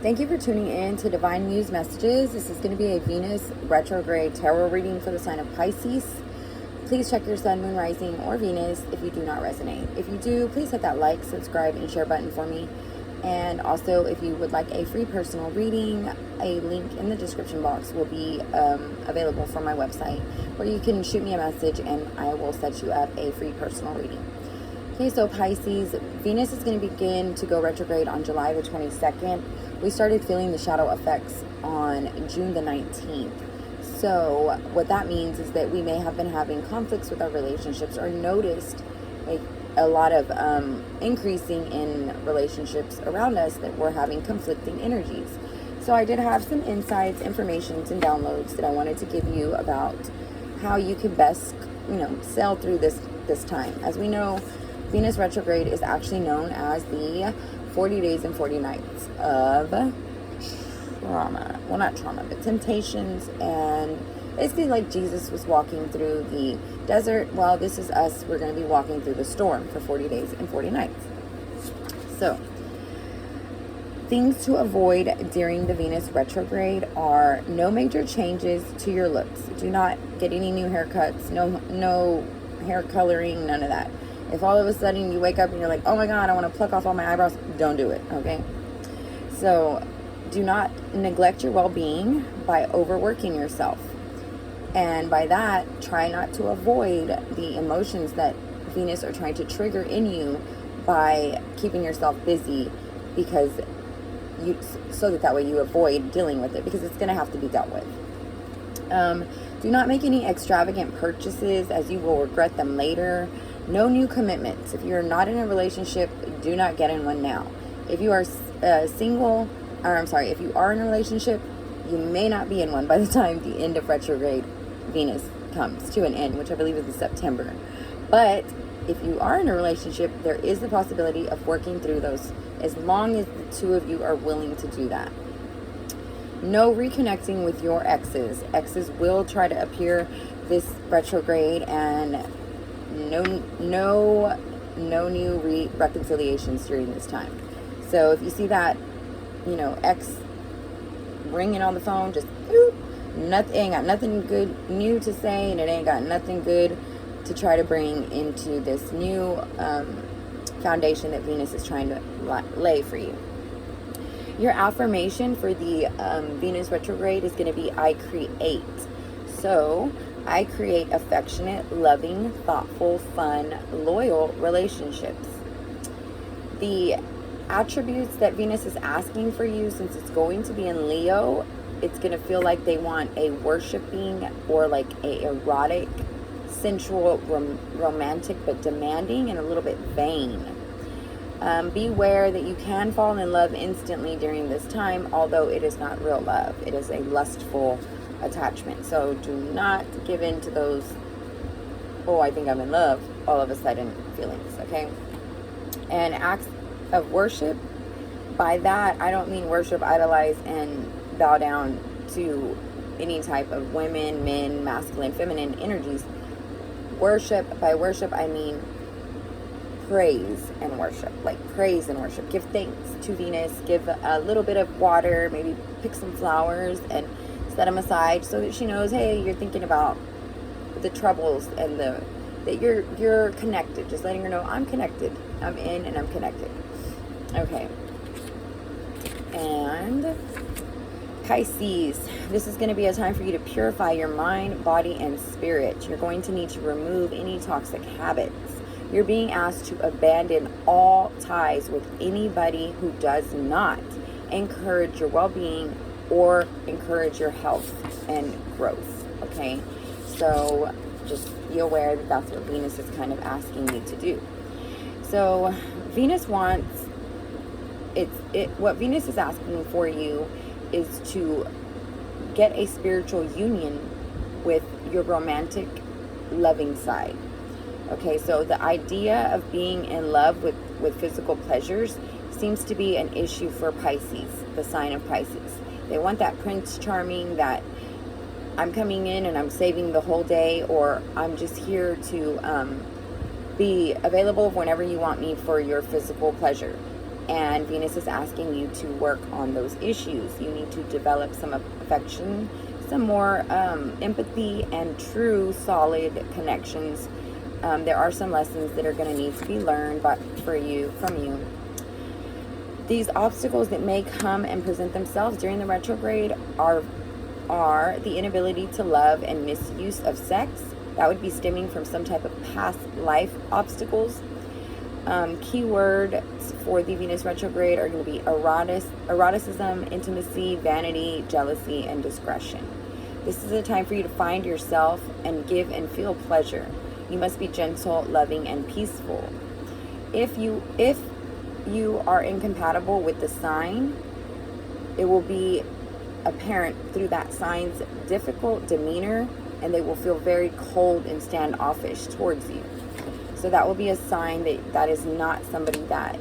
Thank you for tuning in to Divine Muse Messages. This is going to be a Venus retrograde tarot reading for the sign of Pisces. Please check your sun, moon, rising, or Venus if you do not resonate. If you do, please hit that like, subscribe, and share button for me. And also, if you would like a free personal reading, a link in the description box will be available from my website, where you can shoot me a message and I will set you up a free personal reading. Okay, so Pisces, Venus is going to begin to go retrograde on July the 22nd. We started feeling the shadow effects on June the 19th. So what that means is that we may have been having conflicts with our relationships, or noticed a lot of increasing in relationships around us that we're having conflicting energies. So I did have some insights, informations, and downloads that I wanted to give you about how you can best, sail through this time. As we know, Venus retrograde is actually known as the 40 days and 40 nights of trauma. Well, not trauma, but temptations, and basically like Jesus was walking through the desert. Well, this is us. We're going to be walking through the storm for 40 days and 40 nights. So, things to avoid during the Venus retrograde are no major changes to your looks. Do not get any new haircuts, no hair coloring, none of that. If all of a sudden you wake up and you're like, oh my God, I want to pluck off all my eyebrows, don't do it, okay? So do not neglect your well-being by overworking yourself. And by that, try not to avoid the emotions that Venus are trying to trigger in you by keeping yourself busy, because so that way you avoid dealing with it, because it's going to have to be dealt with. Do not make any extravagant purchases, as you will regret them later. No new commitments. If you're not in a relationship, do not get in one now. If you are if you are in a relationship, you may not be in one by the time the end of retrograde Venus comes to an end, which I believe is in September. But if you are in a relationship, there is the possibility of working through those, as long as the two of you are willing to do that. No reconnecting with your exes. Exes will try to appear this retrograde, and no new reconciliations during this time. So if you see that, ex ringing on the phone, just ain't got nothing good new to say, and it ain't got nothing good to try to bring into this new foundation that Venus is trying to lay for you. Your affirmation for the Venus retrograde is going to be I create. So I create affectionate, loving, thoughtful, fun, loyal relationships. The attributes that Venus is asking for you, since it's going to be in Leo, it's going to feel like they want a worshiping, or like a erotic, sensual, romantic, but demanding and a little bit vain. Beware that you can fall in love instantly during this time, although it is not real love. It is a lustful attachment. So do not give in to those, oh, I think I'm in love, all of a sudden feelings, okay? And acts of worship, by that I don't mean worship, idolize, and bow down to any type of women, men, masculine, feminine energies. Worship, by worship I mean praise and worship, like praise and worship. Give thanks to Venus, give a little bit of water, maybe pick some flowers and set them aside, so that she knows, hey, you're thinking about the troubles and that you're connected. Just letting her know, I'm connected, I'm in, and I'm connected. Okay. And Pisces, this is going to be a time for you to purify your mind, body, and spirit. You're going to need to remove any toxic habits. You're being asked to abandon all ties with anybody who does not encourage your well-being or encourage your health and growth, okay? So just be aware that that's what Venus is kind of asking you to do. So Venus wants, what Venus is asking for you is to get a spiritual union with your romantic, loving side. Okay, so the idea of being in love with physical pleasures seems to be an issue for Pisces, the sign of Pisces. They want that Prince Charming, that I'm coming in and I'm saving the whole day, or I'm just here to be available whenever you want me for your physical pleasure. And Venus is asking you to work on those issues. You need to develop some affection, some more empathy, and true, solid connections. There are some lessons that are going to need to be learned from you. These obstacles that may come and present themselves during the retrograde are the inability to love and misuse of sex. That would be stemming from some type of past life obstacles. Keywords for the Venus retrograde are going to be eroticism, intimacy, vanity, jealousy, and discretion. This is a time for you to find yourself and give and feel pleasure. You must be gentle, loving, and peaceful. If you are incompatible with the sign, it will be apparent through that sign's difficult demeanor, and they will feel very cold and standoffish towards you. So that will be a sign that is not somebody that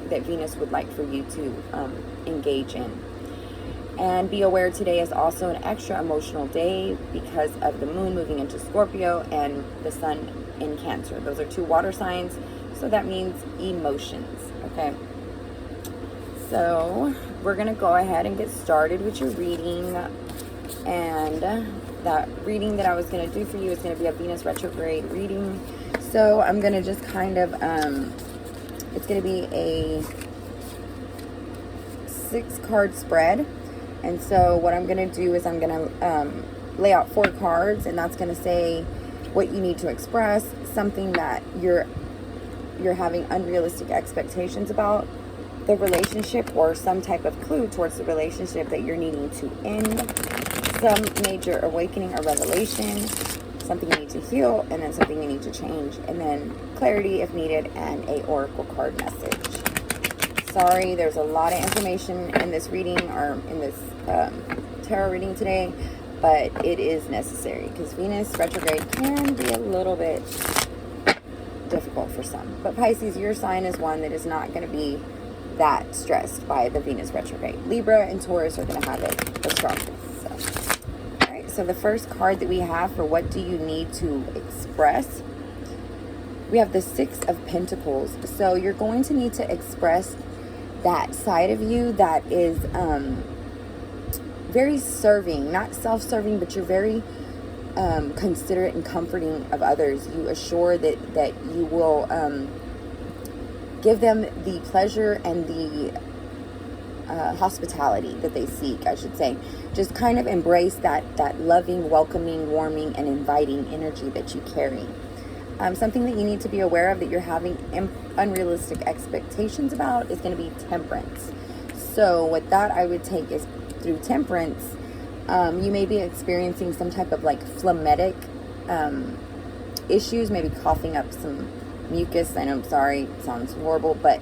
that Venus would like for you to engage in. And be aware, today is also an extra emotional day because of the moon moving into Scorpio and the sun in Cancer. Those are 2 water signs, so that means emotions, okay? So we're going to go ahead and get started with your reading. And that reading that I was going to do for you is going to be a Venus retrograde reading. So I'm going to just kind of, it's going to be a 6-card spread. And so what I'm going to do is I'm going to lay out 4 cards, and that's going to say what you need to express, something that you're having unrealistic expectations about the relationship, or some type of clue towards the relationship that you're needing to end, some major awakening or revelation, something you need to heal, and then something you need to change, and then clarity if needed, and a oracle card message. Sorry, there's a lot of information in this reading, or in this tarot reading today, but it is necessary because Venus retrograde can be a little bit difficult for some. But Pisces, your sign is one that is not going to be that stressed by the Venus retrograde. Libra and Taurus are going to have it the strongest. All right, so the first card that we have for what do you need to express, we have the 6 of Pentacles. So you're going to need to express that side of you that is very serving, not self-serving, but you're very considerate and comforting of others. You assure that you will give them the pleasure and the hospitality that they seek, I should say. Just kind of embrace that loving, welcoming, warming, and inviting energy that you carry. Something that you need to be aware of that you're having unrealistic expectations about is going to be temperance. So what that I would take is through temperance, you may be experiencing some type of like phlegmatic issues, maybe coughing up some mucus. I know, I'm sorry, it sounds horrible, but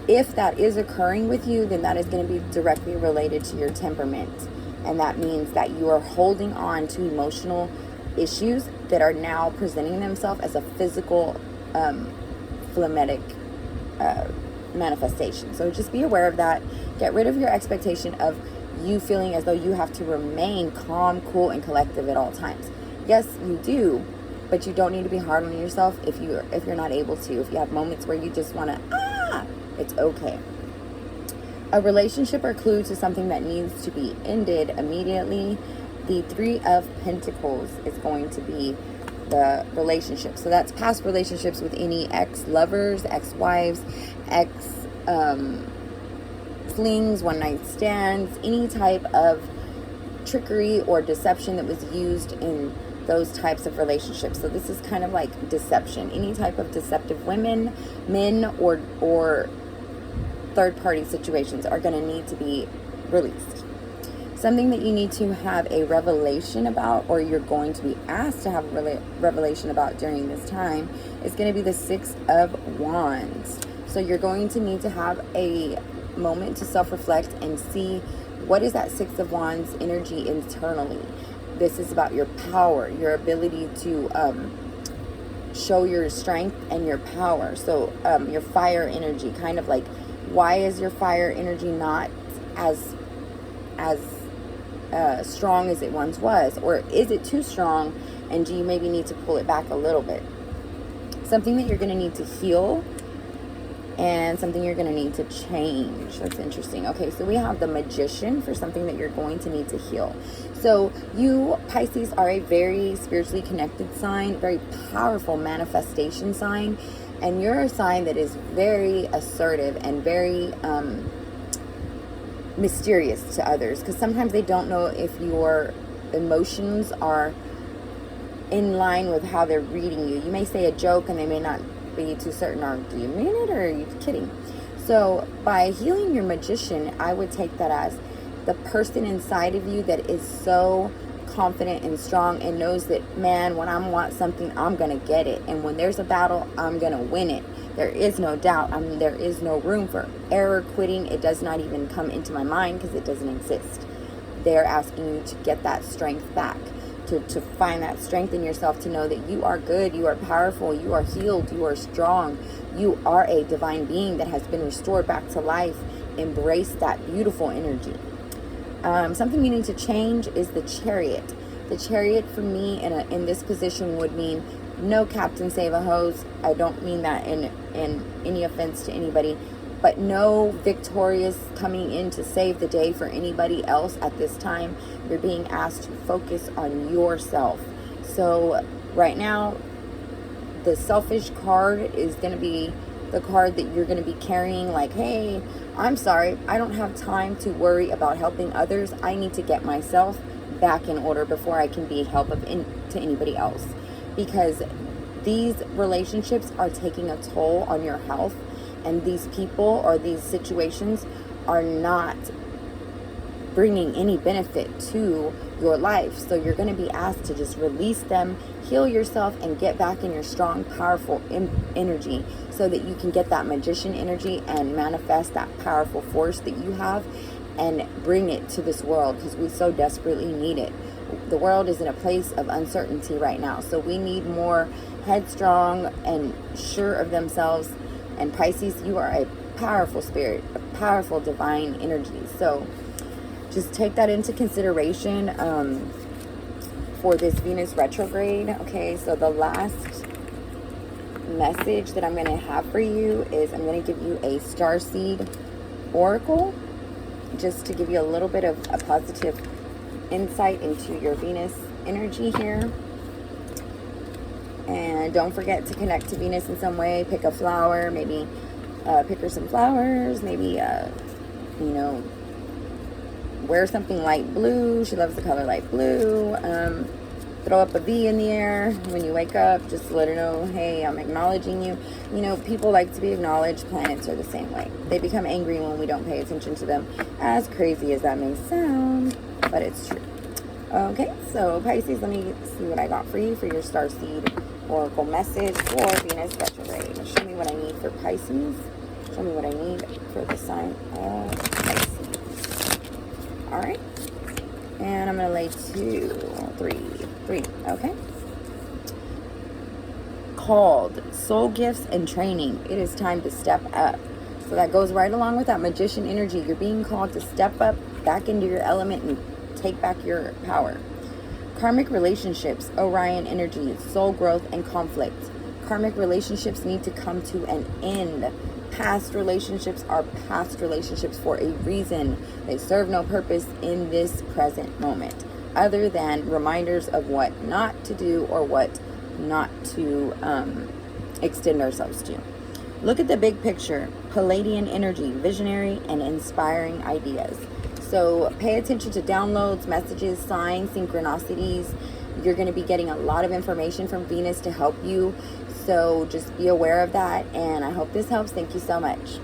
if that is occurring with you, then that is going to be directly related to your temperament. And that means that you are holding on to emotional issues that are now presenting themselves as a physical phlegmatic manifestation. So just be aware of that. Get rid of your expectation of you feeling as though you have to remain calm, cool, and collective at all times. Yes, you do, but you don't need to be hard on yourself if you're not able to. If you have moments where you just want to, it's okay. A relationship or clue to something that needs to be ended immediately. The 3 of Pentacles is going to be the relationship. So that's past relationships with any ex-lovers, ex-wives, flings, one-night stands, any type of trickery or deception that was used in those types of relationships. So this is kind of like deception. Any type of deceptive women, men, or third-party situations are going to need to be released. Something that you need to have a revelation about, or you're going to be asked to have a revelation about during this time, is going to be the 6 of Wands. So you're going to need to have a moment to self-reflect and see what is that 6 of Wands energy internally. This is about your power, your ability to show your strength and your power. So your fire energy, kind of like, why is your fire energy not as strong as it once was? Or is it too strong, and do you maybe need to pull it back a little bit? Something that you're going to need to heal and something you're going to need to change. That's interesting. Okay, so we have the Magician for something that you're going to need to heal. So you, Pisces, are a very spiritually connected sign, very powerful manifestation sign, and you're a sign that is very assertive and very mysterious to others, because sometimes they don't know if your emotions are in line with how they're reading you. You may say a joke and they may not be too certain, or do you mean it, or are you kidding? So by healing your Magician, I would take that as the person inside of you that is so confident and strong and knows that, man, when I want something, I'm gonna get it, and when there's a battle, I'm gonna win it. There is no doubt. There is no room for error, quitting. It does not even come into my mind because it doesn't exist. They're asking you to get that strength back, to find that strength in yourself, to know that you are good, you are powerful, you are healed, you are strong, you are a divine being that has been restored back to life. Embrace that beautiful energy. Something you need to change is the Chariot. The Chariot for me in this position would mean no Captain Save-A-Hose. I don't mean that in any offense to anybody, but no victorious coming in to save the day for anybody else at this time. You're being asked to focus on yourself. So right now, the selfish card is going to be the card that you're going to be carrying, like, hey, I'm sorry, I don't have time to worry about helping others. I need to get myself back in order before I can be help to anybody else. Because these relationships are taking a toll on your health, and these people or these situations are not bringing any benefit to your life. So you're going to be asked to just release them, heal yourself, and get back in your strong, powerful energy, so that you can get that Magician energy and manifest that powerful force that you have and bring it to this world, because we so desperately need it. The world is in a place of uncertainty right now, so we need more headstrong and sure of themselves. And Pisces, you are a powerful spirit, a powerful divine energy. So just take that into consideration for this Venus retrograde. Okay, so the last message that I'm going to have for you is I'm going to give you a starseed oracle, just to give you a little bit of a positive insight into your Venus energy here. And don't forget to connect to Venus in some way. Pick a flower, maybe pick her some flowers, maybe wear something light blue. She loves the color light blue. Throw up a V in the air when you wake up, just to let her know, hey, I'm acknowledging you. You know, people like to be acknowledged. Planets are the same way. They become angry when we don't pay attention to them, as crazy as that may sound, but it's true. Okay, so Pisces, let me see what I got for you for your starseed oracle message for Venus retrograde. Show me what I need for Pisces. Show me what I need for the sign of Pisces. All right, and I'm gonna lay three. Okay. Called soul gifts and training. It is time to step up. So that goes right along with that Magician energy. You're being called to step up back into your element and take back your power. Karmic relationships, Orion energy, soul growth and conflict. Karmic relationships need to come to an end. Past relationships are past relationships for a reason. They serve no purpose in this present moment, other than reminders of what not to do or what not to extend ourselves to. Look at the big picture. Palladian energy, visionary and inspiring ideas. So pay attention to downloads, messages, signs, synchronicities. You're going to be getting a lot of information from Venus to help you. So just be aware of that. And I hope this helps. Thank you so much.